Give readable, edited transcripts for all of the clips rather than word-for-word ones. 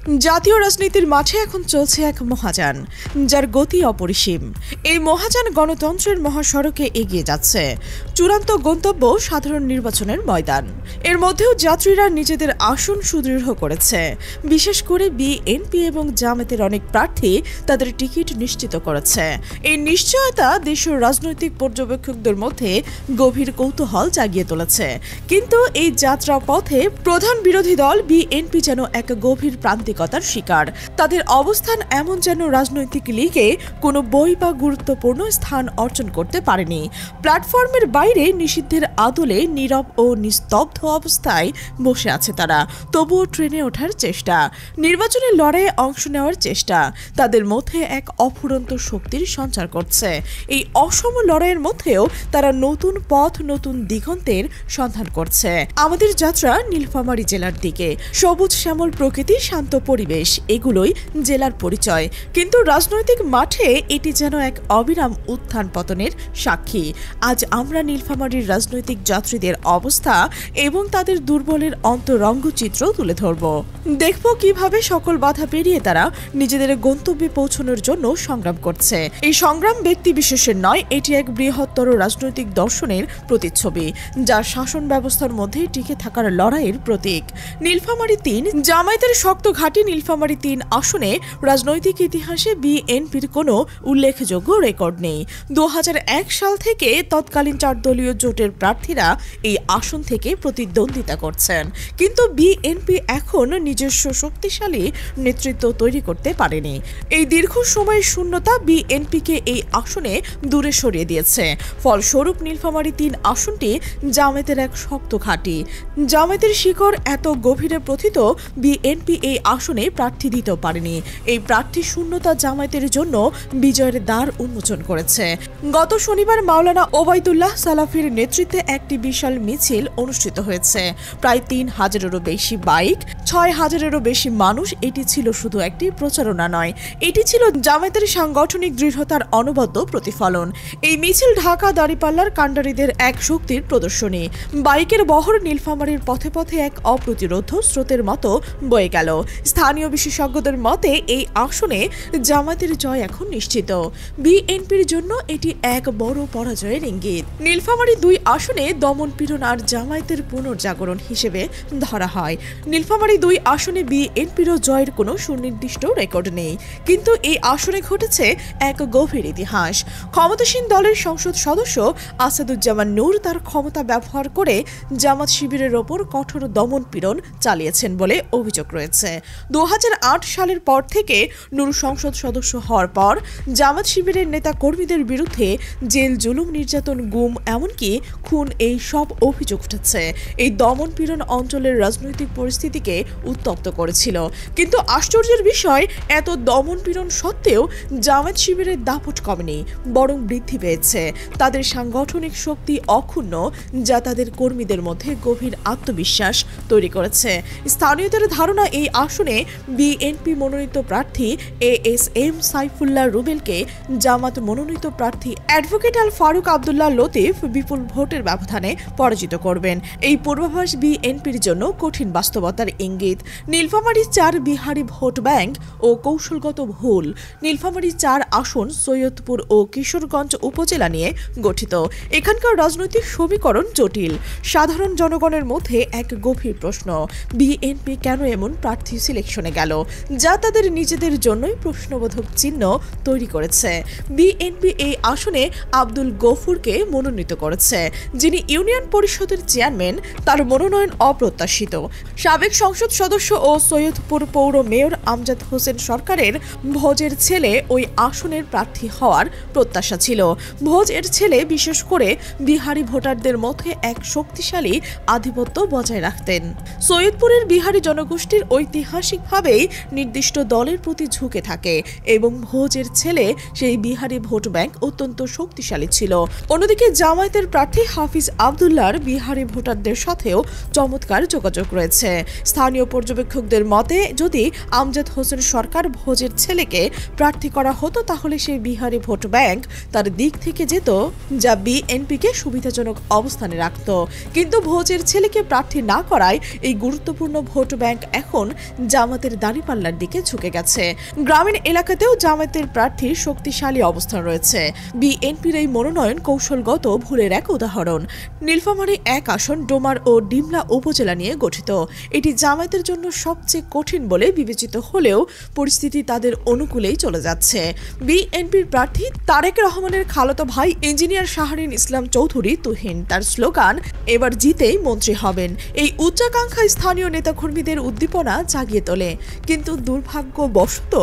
জাতীয় রাজনীতির মাঠে এখন চলছে এক মহাযান, যার গতি অপরিসীম। এই মহাযান গণতন্ত্রের মহাসড়কে এগিয়ে যাচ্ছে। চূড়ান্ত গন্তব্য সাধারণ নির্বাচনের ময়দান। এর মধ্যেও যাত্রীরা নিজেদের আসন সুদৃঢ় করেছে। বিশেষ করে বিএনপি এবং জামায়াতের অনেক প্রার্থী তাদের টিকিট নিশ্চিত করেছে। এই নিশ্চয়তা দেশের রাজনৈতিক পর্যবেক্ষকদের মধ্যে গভীর কৌতূহল জাগিয়ে তুলেছে। কিন্তু এই যাত্রা পথে প্রধান বিরোধী দল বিএনপি যেন এক গভীর প্রান্তিকতার শিকার। তাদের অবস্থান এমন যেন রাজনৈতিক লিগে কোনো বই বা গুরুত্বপূর্ণ স্থান অর্জন করতে পারেনি। প্ল্যাটফর্মের বাইরে নিষিদ্ধের আদলে নীরব ও নিস্তব্ধ অবস্থায় বসে আছে তারা। তবুও ট্রেনে ওঠার চেষ্টা, নির্বাচনের লড়াইয়ে অংশ নেওয়ার চেষ্টা তাদের মধ্যে এক অফুরন্ত শক্তির সঞ্চার করছে। এই অসম লড়াইয়ের মধ্যেও তারা নতুন পথ, নতুন দিগন্তের সন্ধান করছে। আমাদের যাত্রা নীলফামারী জেলার দিকে। সবুজ শ্যামল প্রকৃতি, শান্ত পরিবেশ, এগুলোই জেলার পরিচয়। কিন্তু রাজনৈতিক মাঠে এটি যেন এক অবিরাম উত্থান পতনের সাক্ষী। আজ আমরা নীলফামারীর রাজনৈতিক যাত্রীদের অবস্থা এবং তাদের দুর্বলের অন্তরঙ্গ চিত্র তুলে ধরব। দেখব কিভাবে সকল বাধা পেরিয়ে তারা নিজেদের গন্তব্যে পৌঁছানোর জন্য সংগ্রাম করছে। এই সংগ্রাম ব্যক্তি বিশেষের নয়, এটি এক বৃহত্তর রাজনৈতিক দর্শনের প্রতিচ্ছবি, যা শাসন ব্যবস্থার মধ্যে টিকে থাকার লড়াইয়ের প্রতীক। নীলফামারী ৩, জামায়াতের শক্ত ঘাঁটি নীলফামারী ৩ আসনে রাজনৈতিক ইতিহাসে বিএনপির কোনো উল্লেখযোগ্য রেকর্ড নেই। ২০০১ সাল থেকে তৎকালীন ৪ দলীয় জোটের প্রার্থীরা এই আসন থেকে প্রতিদ্বন্দ্বিতা করছেন। কিন্তু বিএনপি এখন নিজস্ব শক্তিশালী নেতৃত্ব তৈরি করতে পারেনি। এই দীর্ঘ সময়ের শূন্যতা বিএনপিকে এই আসনে দূরে সরিয়ে দিয়েছে। ফলস্বরূপ নীলফামারী ৩ আসনটি জামায়াতের এক শক্ত ঘাঁটি। জামায়াতের শিকড় এত গভীরে প্রথিত, বিএনপি এই আসনে প্রার্থী দিতে পারেনি। এই প্রার্থী শূন্যতা জামায়াতের জন্য বিজয়ের দ্বার উন্মোচন করেছে। গত শনিবার মাওলানা ওবায়দুল্লাহ সালাফির নেতৃত্বে একটি বিশাল মিছিল অনুষ্ঠিত হয়েছে। প্রায় ৩,০০০-এরও বেশি বাইক, ৬,০০০-এরও বেশি মানুষ। এটি ছিল শুধু একটি প্রচারণা নয়, এটি ছিল জামায়াতের সাংগঠনিক দৃঢ়তার অনবদ্য প্রতিফলন। এই মিছিল ঢাকা দাঁড়িপাল্লার কাণ্ডারীদের এক শক্তির প্রদর্শনী। বাইকের বহর নীলফামারীর পথে পথে এক অপ্রতিরোধ্য স্রোতের মতো বয়ে গেল। স্থানীয় বিশেষজ্ঞদের মতে এই আসনে জামায়াতের জয় এখন নিশ্চিত। বিএনপির জন্য এটি এক বড় পরাজয়ের ইঙ্গিত। নীলফামারী ২ আসনে দমন-পীড়ন আর জামায়াতের পুনর্জাগরণ হিসেবে ধরা হয়। নীলফামারী ২ আসনে বিএনপিরও জয়ের কোনো সুনির্দিষ্ট রেকর্ড নেই। কিন্তু এই আসনে ঘটেছে এক গভীর ইতিহাস। ক্ষমতাসীন দলের সংসদ সদস্য আসাদুজ্জামান নূর তার ক্ষমতা ব্যবহার করে জামাত শিবিরের ওপর কঠোর দমন-পীড়ন চালিয়েছেন বলে অভিযোগ রয়েছে। ২০০৮ সালের পর থেকে নূর সংসদ সদস্য হওয়ার পর জামাত শিবিরের নেতা কর্মীদের বিরুদ্ধে জেল, জুলুম, নির্যাতন, গুম, এমনকি খুন, এই সব অভিযোগ উঠেছে। এই দমন-পীড়ন অঞ্চলের রাজনৈতিক পরিস্থিতিকে উত্তপ্ত করেছিল। কিন্তু আশ্চর্যের বিষয়, এত দমন-পীড়ন সত্ত্বেও জামাত শিবিরের দাপট কমেনি, বরং বৃদ্ধি পেয়েছে। তাদের সাংগঠনিক শক্তি অক্ষুণ্ণ, যা তাদের কর্মীদের মধ্যে গভীর আত্মবিশ্বাস তৈরি করেছে। স্থানীয়দের ধারণা, এই আসনে বিএনপি মনোনীত প্রার্থী ASM সাইফুল্লাহ রুবেলকে জামাত মনোনীত প্রার্থী অ্যাডভোকেট আল ফারুক আবদুল্লাহ লতিফ বিপুল ভোটের ব্যবধানে পরাজিত করবেন। এই পূর্বাভাস বিএনপির জন্য কঠিন বাস্তবতার ইঙ্গিত। নীলফামারী ৪ বিহারি ভোট ব্যাংক ও কৌশলগত ভুল। নীলফামারী ৪ আসন সৈয়দপুর ও কিশোরগঞ্জ উপজেলা নিয়ে গঠিত। এখানকার রাজনৈতিক সমীকরণ জটিল। সাধারণ জনগণের মধ্যে এক গভীর প্রশ্ন, বিএনপি কেন এমন প্রার্থী সিলেকশনে গেল, যা তাদের নিজেদের জন্যই প্রশ্নবোধক চিহ্ন তৈরি করেছে। বিএনপি এই আসনে আব্দুল গফুরকে মনোনীত করেছে, যিনি ইউনিয়ন পরিষদের চেয়ারম্যান। তার মনোনয়ন অপ্রত্যাশিত। সাবেক সংসদ সদস্য ও সৈয়দপুর পৌর মেয়র আমজাদ হোসেন সরকারের ভোজের ছেলে ওই আসনের প্রার্থী হওয়ার প্রত্যাশা ছিল। ভোজ এর ছেলে বিশেষ করে বিহারি ভোটারদের মধ্যে এক শক্তিশালী আধিপত্য বজায় রাখতেন। সৈয়দপুরের বিহারি জনগোষ্ঠীর ঐতিহাসিকভাবেই নির্দিষ্ট দলের প্রতি ঝুঁকে থাকে এবং ভোজের ছেলে সেই বিহারি ভোট ব্যাংক অত্যন্ত শক্তিশালী ছিল। অন্যদিকে জামায়াতের প্রার্থী হাফিজ আবদুল্লাহর বিহারি ভোটারদের সাথেও চমৎকার যোগাযোগ রয়েছে। স্থানীয় পর্যবেক্ষকদের মতে, যদি আমজাদ হোসেন সরকার ভোজের ছেলেকে প্রার্থী করা হতো, তাহলে সেই বিহারি ভোট ব্যাংক তার দিক থেকে যেত, যা বিএনপিকে সুবিধাজনক অবস্থানে রাখত। কিন্তু ভোজের ছেলেকে প্রার্থী না করায় এই গুরুত্বপূর্ণ ভোট ব্যাংক এখন জামাতের দাঁড়িপাল্লার দিকে ঝুঁকে গেছে। গ্রামীণ এলাকাতেও জামাতের প্রার্থীর শক্তিশালী অবস্থান রয়েছে। বিএনপির এই মনোনয়ন কৌশলগত ভুলের এক উদাহরণ। নীলফামারী 1 আসন ডোমার ও ডিমলা উপজেলা নিয়ে গঠিত। এটি জামায়াতের জন্য সবচেয়ে কঠিন বলে বিবেচিত হলেও পরিস্থিতি তাদের অনুকূলেই চলে যাচ্ছে। বিএনপির প্রার্থী তারেক রহমানের খালাতো ভাই ইঞ্জিনিয়ার শাহরিন ইসলাম চৌধুরী তুহিন তার স্লোগান এবার জিতেই মন্ত্রী হবেন। এই উচ্চাকাঙ্ক্ষা স্থানীয় নেতাকর্মীদের উদ্দীপনা জাগিয়ে তোলে, কিন্তু দুর্ভাগ্যবশত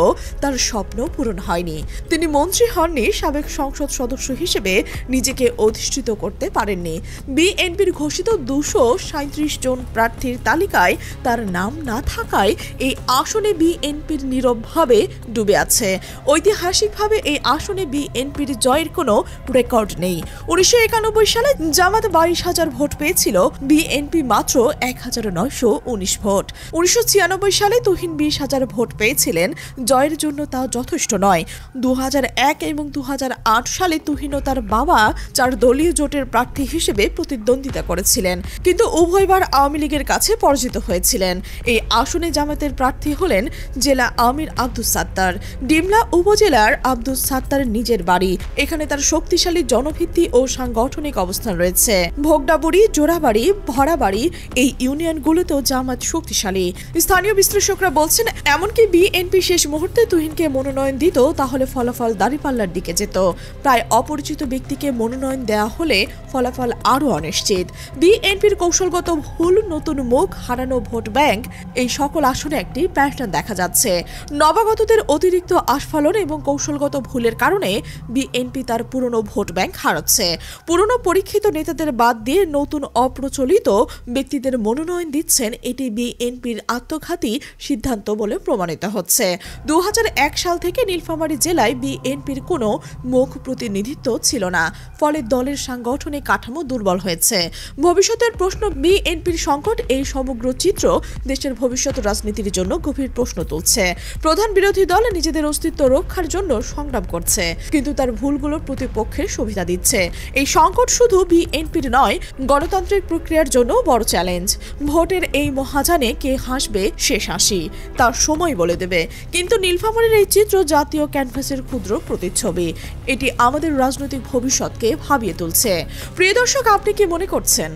তার স্বপ্ন পূরণ হয়নি। তিনি মন্ত্রী হননি, সাবেক সংসদ সদস্য হিসেবে নিজেকে অধিষ্ঠিত করতে পারেননি। বিএনপির ঘোষিত 237 জন প্রার্থীর তালিকায় তার নাম না থাকায় এই আসনে বিএনপির নীরবভাবে ডুবে আছে। ঐতিহাসিকভাবে এই আসনে বিএনপির জয়ের কোনো রেকর্ড নেই। 1991 সালে জামাত 22,000 ভোট পেয়েছিল, বিএনপি মাত্র 1,919 ভোট। 1996 সালে তুহিন 20,000 ভোট পেয়েছিলেন, জয়ের জন্য তা যথেষ্ট নয়। 2001 এবং 2008 সালে তুহিন ও তার বাবা 4 দলীয় জোটের প্রার্থী হিসেবে প্রতিদ্বন্দ্বিতা করেছিলেন, কিন্তু উভয়বার আওয়ামী লীগের কাছে পরাজিত হয়েছিলেন। এই আসনে জামাতের প্রার্থী হলেন জেলা আমির আব্দুস সাত্তার। ডিমলা উপজেলার আব্দুস সাত্তারের নিজের বাড়ি, এখানে তার শক্তিশালী জনভিত্তি ও সাংগঠনিক অবস্থান রয়েছে। ভোগডাবুড়ি, জোড়াবাড়ি, ভরাবাড়ি এই ইউনিয়নগুলোতেও জামাত শক্তিশালী। স্থানীয় বিশ্লেষকরা বলছেন, এমনকি বিএনপি শেষ মুহূর্তে তুহিনকে মনোনয়ন দিত, তাহলে ফলাফল দাঁড়িপাল্লার দিকে যেত। প্রায় অপরিচিত ব্যক্তিকে মনোনয়ন দেওয়া হলে ফলাফল আরও অনিশ্চিত। বিএনপির কৌশলগত ভুল, নতুন মুখ, হারানো ভোট ব্যাংক, এই সকল আসনে একটি প্যাটার্ন দেখা যাচ্ছে। নবাগতদের অতিরিক্ত আস্ফালন এবং কৌশলগত ভুলের কারণে বিএনপি তার পুরনো ভোট ব্যাংক হারাচ্ছে। পুরনো পরীক্ষিত নেতাদের বাদ দিয়ে নতুন অপ্রচলিত ব্যক্তিদের মনোনয়ন দিচ্ছেন, এটি বিএনপির আত্মঘাতী সিদ্ধান্ত বলে প্রমাণিত হচ্ছে। 2001 সাল থেকে নীলফামারী জেলায় বিএনপির কোনো মুখ প্রতিনিধিত্ব ছিল না, ফলে দলের সাংগঠনিক কাঠামো দুর্বল হয়েছে। ভবিষ্যতের প্রশ্ন, বিএনপির সংকট এই সমগ্র চিত্র দেশের ভবিষ্যৎ রাজনীতির জন্য গভীর প্রশ্ন তুলছে। প্রধান বিরোধী দল নিজেদের অস্তিত্ব রক্ষার জন্য সংগ্রাম করছে, কিন্তু তার ভুলগুলোর প্রতিপক্ষের সুবিধা দিচ্ছে। এই সংকট শুধু বিএনপির নয়, গণতান্ত্রিক প্রক্রিয়ার জন্য বড় চ্যালেঞ্জ। ভোটের এই মহাযানে কে হাসবে শেষ হাসি তার সময় বলে দেবে, কিন্তু নীলফামারীর এই চিত্র জাতীয় ক্যানভাসের ক্ষুদ্র প্রতিচ্ছবি। এটি আমাদের রাজনৈতিক ভবিষ্যৎকে ভাবিয়ে তুলছে। প্রিয় দর্শক, আপনি কি মনে করছেন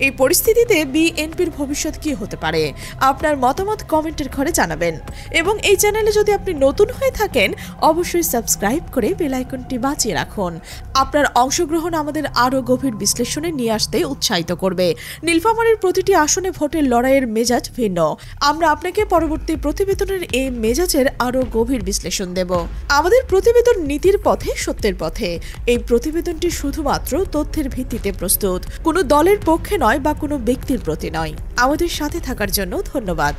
এই পরিস্থিতিতে বিএনপির ভবিষ্যৎ কি হতে পারে? আপনার মতামত কমেন্টের ঘরে জানাবেন, এবং এই চ্যানেলে যদি আপনি নতুন হয়ে থাকেন অবশ্যই সাবস্ক্রাইব করে বেল আইকনটি বাজিয়ে রাখুন। আপনার অংশগ্রহণ আমাদের আরও গভীর বিশ্লেষণে নিয়ে আসতে উৎসাহিত করবে। নীলফামারীর প্রতিটি আসনে ভোটের লড়াইয়ের মেজাজ ভিন্ন। আমরা আপনাকে পরবর্তী প্রতিবেদনের এই মেজাজের আরও গভীর বিশ্লেষণ দেব। আমাদের প্রতিবেদন নীতির পথে, সত্যের পথে। এই প্রতিবেদনটি শুধুমাত্র তথ্যের ভিত্তিতে প্রস্তুত, কোনো দলের পক্ষে নয় বা কোনো ব্যক্তির প্রতি নয়। আমাদের সাথে থাকার জন্য ধন্যবাদ।